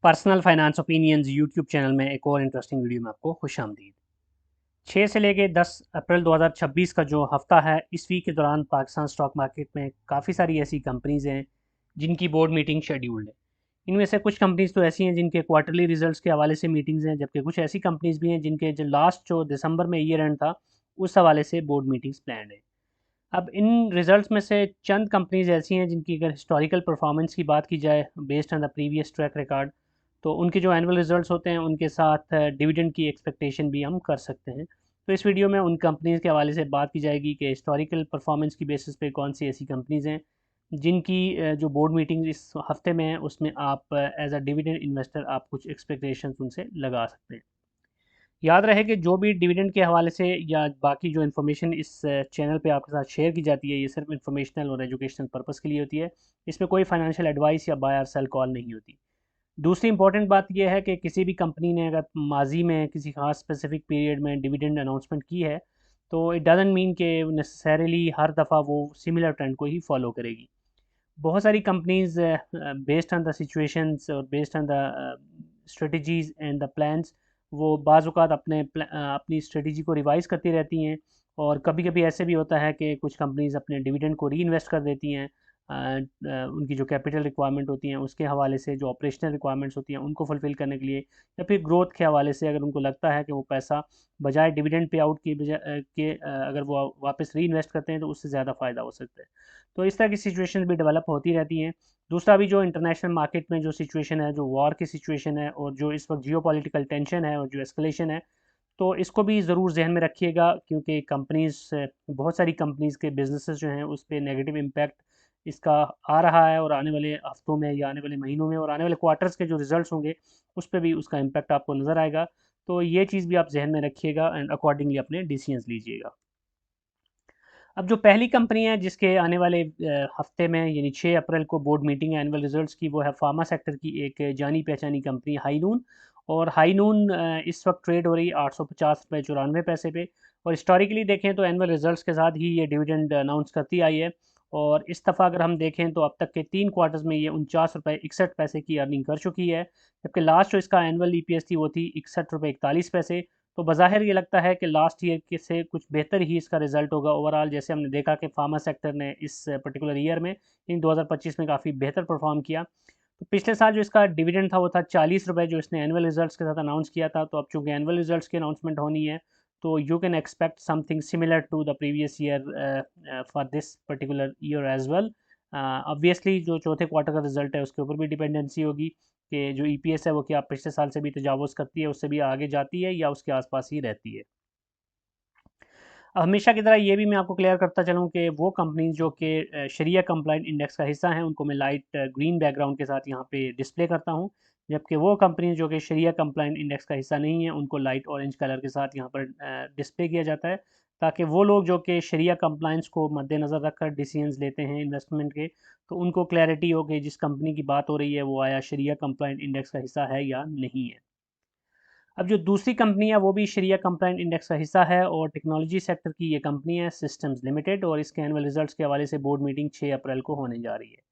Personal finance opinions YouTube channel में एक और इंटरेस्टिंग वीडियो में आपको खुशामदीद। 6 से लेके 10 अप्रैल 2026 का जो हफ्ता है, इस वीक के दौरान पाकिस्तान स्टॉक मार्केट में काफ़ी सारी ऐसी कंपनीज़ हैं जिनकी बोर्ड मीटिंग शेड्यूल्ड है। इनमें से कुछ कंपनीज़ तो ऐसी हैं जिनके क्वार्टरली रिजल्ट्स के हवाले से मीटिंग्स हैं, जबकि कुछ ऐसी कंपनीज़ भी हैं जिनके जो दिसंबर में ईयर एंड था, उस हवाले से बोर्ड मीटिंग्स प्लान्ड है। अब इन रिजल्ट्स में से चंद कंपनीज़ ऐसी हैं जिनकी अगर हिस्टोरिकल परफॉर्मेंस की बात की जाए based on the previous track record, तो उनके जो एनुअल रिजल्ट्स होते हैं उनके साथ डिविडेंड की एक्सपेक्टेशन भी हम कर सकते हैं। तो इस वीडियो में उन कंपनीज़ के हवाले से बात की जाएगी कि हिस्टोरिकल परफॉर्मेंस की बेसिस पे कौन सी ऐसी कंपनीज़ हैं जिनकी जो बोर्ड मीटिंग इस हफ्ते में है उसमें आप एज अ डिविडेंड इन्वेस्टर आप कुछ एक्सपेक्टेशंस उनसे लगा सकते हैं। याद रहे कि जो भी डिविडेंड के हवाले से या बाकी जो इन्फॉर्मेशन इस चैनल पे आपके साथ शेयर की जाती है, ये सिर्फ इन्फॉर्मेशनल और एजुकेशनल पर्पज़ के लिए होती है। इसमें कोई फाइनेंशियल एडवाइस या बाय और सेल कॉल नहीं होती। दूसरी इंपॉर्टेंट बात यह है कि किसी भी कंपनी ने अगर माजी में किसी खास स्पेसिफिक पीरियड में डिविडेंड अनाउंसमेंट की है, तो इट डजंट मीन कि नेसेसरीली हर दफ़ा वो सिमिलर ट्रेंड को ही फॉलो करेगी। बहुत सारी companies based on the situations और based on the strategies and the plans, वो बाज़ अपनी स्ट्रेटजी को रिवाइज करती रहती हैं। और कभी कभी ऐसे भी होता है कि कुछ कंपनीज अपने डिविडेंड को री इन्वेस्ट कर देती हैं। उनकी जो कैपिटल रिक्वायरमेंट होती हैं उसके हवाले से, जो ऑपरेशनल रिक्वायरमेंट्स होती हैं उनको फुलफ़िल करने के लिए, या फिर ग्रोथ के हवाले से अगर उनको लगता है कि वो पैसा बजाय डिविडेंड पे आउट की बजाय अगर वो वापस री इन्वेस्ट करते हैं तो उससे ज़्यादा फ़ायदा हो सकता है। तो इस तरह की सिचुएशन भी डेवलप होती रहती हैं। दूसरा भी जो इंटरनेशनल मार्केट में जो सिचुएशन है, जो वॉर की सिचुएशन है और जो इस वक्त जियो पॉलिटिकल टेंशन है और जो एस्केलेशन है, तो इसको भी ज़रूर जहन में रखिएगा, क्योंकि कंपनीज, बहुत सारी कंपनीज के बिजनेसेस जो हैं उस पर नेगेटिव इम्पैक्ट इसका आ रहा है, और आने वाले हफ्तों में या आने वाले महीनों में और आने वाले क्वार्टर्स के जो रिजल्ट्स होंगे उस पर भी उसका इम्पैक्ट आपको नज़र आएगा। तो ये चीज़ भी आप जहन में रखिएगा एंड अकॉर्डिंगली अपने डिसीजंस लीजिएगा। अब जो पहली कंपनी है जिसके आने वाले हफ्ते में यानी 6 अप्रैल को बोर्ड मीटिंग है एनुअल रिजल्ट्स की, वो है फार्मा सेक्टर की एक जानी पहचानी कंपनी हाईनून। और हाईनून इस वक्त ट्रेड हो रही है 850 रुपये 94 पैसे पे। और हिस्टोरिकली देखें तो एनुअल रिजल्ट्स के साथ ही ये डिविडेंड अनाउंस करती आई है। और इस दफ़ा अगर हम देखें तो अब तक के 3 क्वार्टर्स में ये 49 रुपये 61 पैसे की अर्निंग कर चुकी है, जबकि लास्ट जो इसका एनुअल ईपीएस थी वो थी 61 रुपये 41 पैसे। तो बज़ाहिर ये लगता है कि लास्ट ईयर के से कुछ बेहतर ही इसका रिजल्ट होगा ओवरऑल, जैसे हमने देखा कि फार्मा सेक्टर ने इस पर्टिकुलर ईयर में, इन 2025 में काफ़ी बेहतर परफॉर्म किया। तो पिछले साल जो इसका डिविडेंड था वो था 40 रुपये, जो इसने एनुअल रिजल्ट्स के साथ अनाउंस किया था। तो अब चूंकि एनुअल रिजल्ट्स की अनाउंसमेंट होनी है, तो you can expect something similar to the previous year for this particular year as well. Obviously जो चौथे क्वार्टर का रिजल्ट है उसके ऊपर भी डिपेंडेंसी होगी कि जो ईपीएस है वो क्या पिछले साल से भी तजावुज़ करती है, उससे भी आगे जाती है या उसके आसपास ही रहती है। हमेशा की तरह ये भी मैं आपको क्लियर करता चलूँ कि वो कंपनीज जो कि शरिया कंप्लाइंट इंडेक्स का हिस्सा हैं उनको मैं लाइट ग्रीन बैकग्राउंड के साथ यहाँ पे डिस्प्ले करता हूँ, जबकि वो कंपनीज जो कि शरिया कंप्लाइंट इंडेक्स का हिस्सा नहीं है उनको लाइट ऑरेंज कलर के साथ यहाँ पर डिस्प्ले किया जाता है, ताकि वो लोग जो कि शरिया कंप्लाइंस को मद्देनज़र रखकर डिसीजंस लेते हैं इन्वेस्टमेंट के, तो उनको क्लैरिटी हो कि जिस कंपनी की बात हो रही है वो आया शरिया कंप्लाइंट इंडेक्स का हिस्सा है या नहीं है। अब जो दूसरी कंपनी है वो भी शरिया कंप्लाइंट इंडेक्स का हिस्सा है और टेक्नोलॉजी सेक्टर की ये कंपनी है सिस्टम्स लिमिटेड, और इसके एनुअल रिजल्ट्स के हवाले से बोर्ड मीटिंग 6 अप्रैल को होने जा रही है।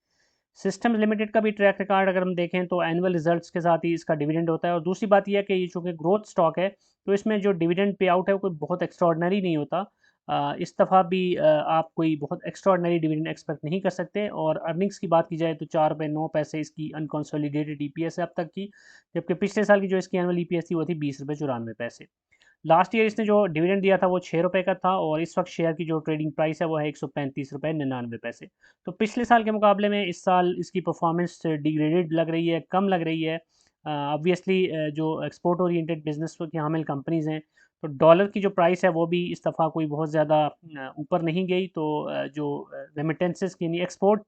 सिस्टम्स लिमिटेड का भी ट्रैक रिकॉर्ड अगर हम देखें तो एनुअल रिजल्ट्स के साथ ही इसका डिविडेंड होता है। और दूसरी बात यह है कि ये चूँकि ग्रोथ स्टॉक है, तो इसमें जो डिविडेंड पे आउट है वो कोई बहुत एक्स्ट्रॉर्डनरी नहीं होता। इस दफ़ा भी आप कोई बहुत एक्स्ट्रॉर्डनरी डिविडेंड एक्सपेक्ट नहीं कर सकते। और अर्निंग्स की बात की जाए तो 4 रुपये 9 पैसे इसकी अनकॉन्सोलिडेटेड ईपीएस है अब तक की, जबकि पिछले साल की जो इसकी एनुअल ईपीएस थी वो थी 20 रुपये 94 पैसे। लास्ट ईयर इसने जो डिविडेंड दिया था वो 6 रुपये का था, और इस वक्त शेयर की जो ट्रेडिंग प्राइस है वो है 135 रुपये 99 पैसे। तो पिछले साल के मुकाबले में इस साल इसकी परफॉर्मेंस डिग्रेडेड लग रही है, कम लग रही है। ऑब्वियसली जो एक्सपोर्ट ओरिएंटेड बिजनेस की हामिल कंपनीज़ हैं, तो डॉलर की जो प्राइस है वो भी इस दफ़ा कोई बहुत ज़्यादा ऊपर नहीं गई। तो जो रेमिटेंसेस की यानी एक्सपोर्ट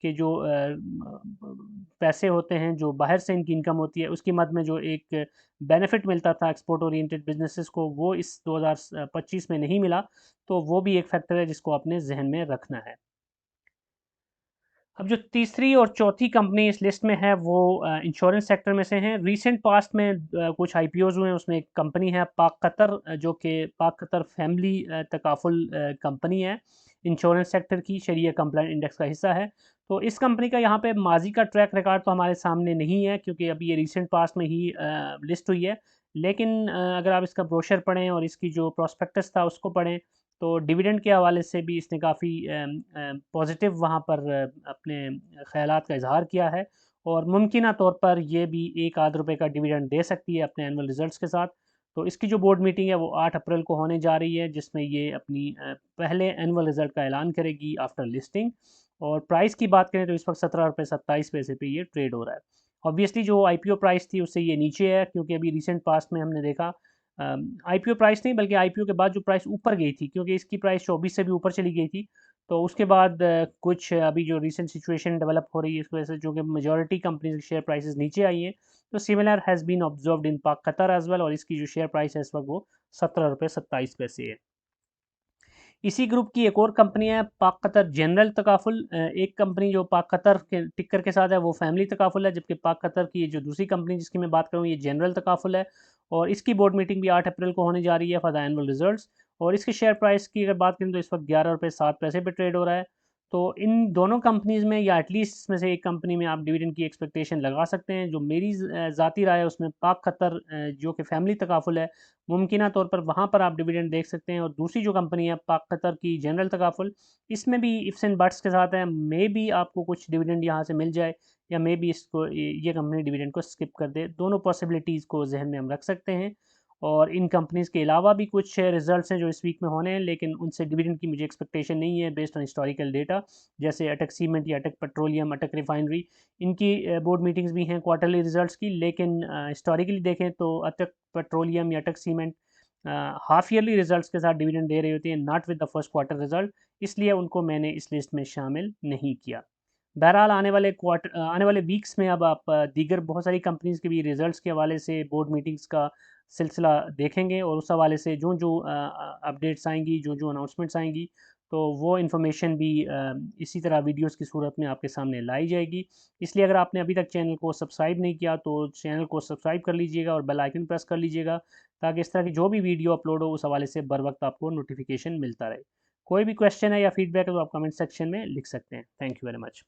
के जो पैसे होते हैं जो बाहर से इनकी इनकम होती है, उसकी मद में जो एक बेनिफिट मिलता था एक्सपोर्ट ओरिएंटेड बिजनेसेस को, वो इस 2025 में नहीं मिला। तो वो भी एक फैक्टर है जिसको आपने जहन में रखना है। अब जो तीसरी और चौथी कंपनी इस लिस्ट में है वो इंश्योरेंस सेक्टर में से हैं। रीसेंट पास्ट में कुछ आईपीओज हुए हैं, उसमें एक कंपनी है पाक कतर, जो कि पाक कतर फैमिली तकाफुल कंपनी है, इंश्योरेंस सेक्टर की शरिया कंप्लाइंट इंडेक्स का हिस्सा है। तो इस कंपनी का यहाँ पे माजी का ट्रैक रिकॉर्ड तो हमारे सामने नहीं है, क्योंकि अभी ये रिसेंट पास्ट में ही लिस्ट हुई है। लेकिन अगर आप इसका ब्रोशर पढ़ें और इसकी जो प्रॉस्पेक्टस था उसको पढ़ें, तो डिविडेंड के हवाले से भी इसने काफ़ी पॉजिटिव वहाँ पर अपने ख्यालात का इजहार किया है, और मुमकिन तौर पर ये भी 1 आध रुपये का डिविडेंड दे सकती है अपने एनुअल रिजल्ट्स के साथ। तो इसकी जो बोर्ड मीटिंग है वो 8 अप्रैल को होने जा रही है, जिसमें ये अपनी पहले एनुअल रिजल्ट का ऐलान करेगी आफ्टर लिस्टिंग। और प्राइस की बात करें तो इस वक्त 17 रुपये 27 पैसे पे ये ट्रेड हो रहा है। ऑब्वियसली जो आईपीओ प्राइस थी उससे ये नीचे है, क्योंकि अभी रिसेंट पास्ट में हमने देखा आईपीओ प्राइस नहीं बल्कि आईपीओ के बाद जो प्राइस ऊपर गई थी, क्योंकि इसकी प्राइस 24 से भी ऊपर चली गई थी। तो उसके बाद कुछ अभी जो रिसेंट सिचुएशन डेवलप हो रही है इस वजह से जो कि मेजॉरिटी कंपनीज की शेयर प्राइसेस नीचे आई हैं, तो similar has been observed in Pak Qatar as well, और इसकी जो शेयर प्राइस है इस वक्त वो 17 रुपये 27 पैसे है। इसी ग्रुप की एक और कंपनी है पाक कतर जनरल तकाफुल। एक कंपनी जो पाक कतर के टिक्कर के साथ है वो फैमिली तकाफुल है, जबकि पाक कतर की जो दूसरी कंपनी जिसकी मैं बात करूँ ये जनरल तकाफुल है। और इसकी बोर्ड मीटिंग भी 8 अप्रैल को होने जा रही है फॉर द एनुअल रिजल्ट्स। और इसके शेयर प्राइस की अगर बात करें तो इस वक्त 11 रुपये 7 पैसे पे ट्रेड हो रहा है। तो इन दोनों कंपनीज़ में या एटलीस्ट इसमें से एक कंपनी में आप डिविडेंड की एक्सपेक्टेशन लगा सकते हैं। जो मेरी ज़ाती राय है उसमें पाक कतर जो कि फैमिली तकाफुल है, मुमकिन तौर पर वहाँ पर आप डिविडेंड देख सकते हैं। और दूसरी जो कंपनी है पाक कतर की जनरल तकाफुल, इसमें भी इफ्स एंड बट्स के साथ है, मे बी आपको कुछ डिविडेंड यहाँ से मिल जाए, या मे बी इसको ये कंपनी डिविडेंड को स्किप कर दे। दोनों पॉसिबिलिटीज़ को जहन में हम रख सकते हैं। और इन कंपनीज़ के अलावा भी कुछ रिजल्ट्स हैं जो इस वीक में होने हैं, लेकिन उनसे डिविडेंड की मुझे एक्सपेक्टेशन नहीं है बेस्ड ऑन हिस्टोरिकल डेटा। जैसे अटक सीमेंट या अटक पेट्रोलियम, अटक रिफाइनरी, इनकी बोर्ड मीटिंग्स भी हैं क्वार्टरली रिजल्ट्स की, लेकिन हिस्टोरिकली देखें तो अटक पेट्रोलियम या अटक सीमेंट हाफ ईयरली रिजल्ट्स के साथ डिविडेंड दे रही होती है, not with the first quarter result, इसलिए उनको मैंने इस लिस्ट में शामिल नहीं किया। बहरहाल आने वाले वीक्स में अब आप दीगर बहुत सारी कंपनीज़ के भी रिजल्ट्स के हवाले से बोर्ड मीटिंग्स का सिलसिला देखेंगे, और उस हवाले से जो जो अपडेट्स आएंगी, जो जो अनाउंसमेंट्स आएंगी, तो वो इन्फॉर्मेशन भी इसी तरह वीडियोस की सूरत में आपके सामने लाई जाएगी। इसलिए अगर आपने अभी तक चैनल को सब्सक्राइब नहीं किया तो चैनल को सब्सक्राइब कर लीजिएगा और बेल आइकन प्रेस कर लीजिएगा, ताकि इस तरह की जो भी वीडियो अपलोड हो उस हवाले से बर वक्त आपको नोटिफिकेशन मिलता रहे। कोई भी क्वेश्चन है या फीडबैक है तो आप कमेंट सेक्शन में लिख सकते हैं। Thank you very much.